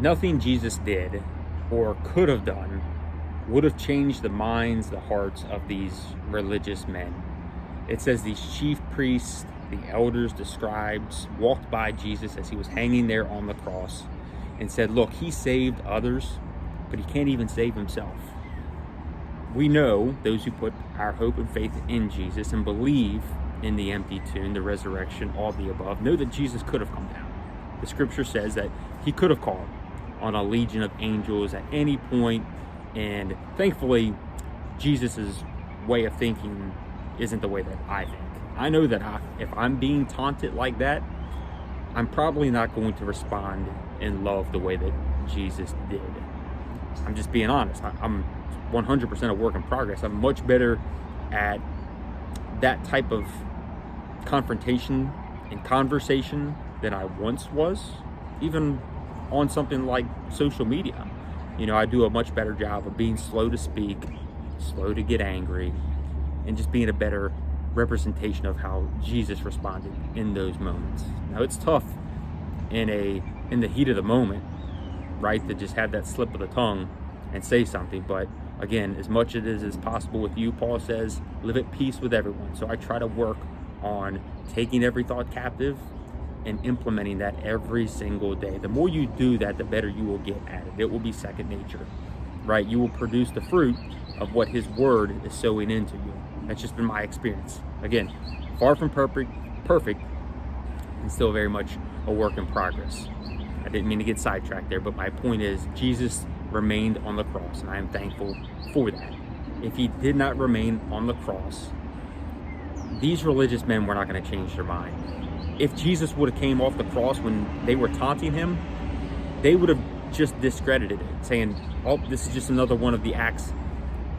Nothing Jesus did or could have done would have changed the minds, the hearts of these religious men. It says these chief priests, the elders, the scribes, walked by Jesus as he was hanging there on the cross and said, look, he saved others, but he can't even save himself. We know, those who put our hope and faith in Jesus and believe in the empty tomb, the resurrection, all the above, know that Jesus could have come down. The scripture says that he could have called on a legion of angels at any point, and thankfully, Jesus's way of thinking isn't the way that I think. I know that if I'm being taunted like that, I'm probably not going to respond in love the way that Jesus did. I'm just being honest. I'm 100% a work in progress. I'm much better at that type of confrontation and conversation than I once was, even on something like social media. I do a much better job of being slow to speak, slow to get angry, and just being a better representation of how Jesus responded in those moments. Now, it's tough in the heat of the moment, right, to just have that slip of the tongue and say something. But again, as much as possible with you, Paul says, live at peace with everyone. So I try to work on taking every thought captive and implementing that every single day. The more you do that, the better you will get at it. It will be second nature, right? You will produce the fruit of what his word is sowing into you. That's just been my experience. Again, far from perfect, and still very much a work in progress. I didn't mean to get sidetracked there, but my point is Jesus remained on the cross, and I am thankful for that. If he did not remain on the cross, these religious men were not going to change their mind. If Jesus would have came off the cross when they were taunting him, they would have just discredited it, saying, oh, this is just another one of the acts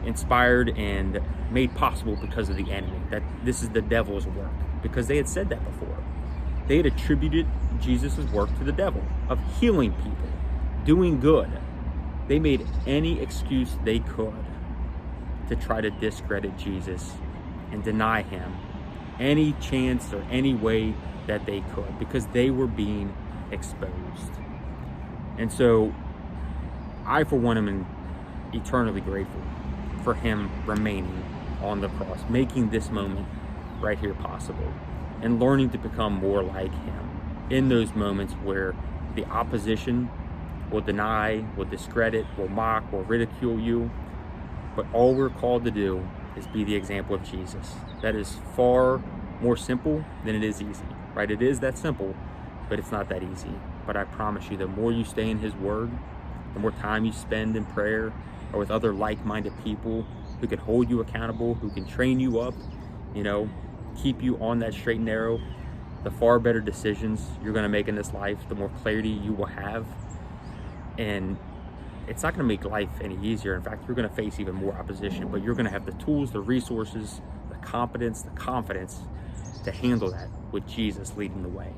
inspired and made possible because of the enemy, that this is the devil's work, because they had said that before. They had attributed Jesus' work to the devil, of healing people, doing good. They made any excuse they could to try to discredit Jesus and deny him any chance or any way that they could, because they were being exposed. And so I, for one, am eternally grateful for him remaining on the cross, making this moment right here possible, and learning to become more like him in those moments where the opposition will deny, will discredit, will mock, will ridicule you. But all we're called to do is be the example of Jesus. That is far more simple than it is easy, right? It is that simple, but it's not that easy. But I promise you, the more you stay in his word, the more time you spend in prayer or with other like-minded people who can hold you accountable, who can train you up, keep you on that straight and narrow, the far better decisions you're going to make in this life, the more clarity you will have. And it's not going to make life any easier. In fact, you're going to face even more opposition, but you're going to have the tools, the resources, the competence, the confidence to handle that with Jesus leading the way.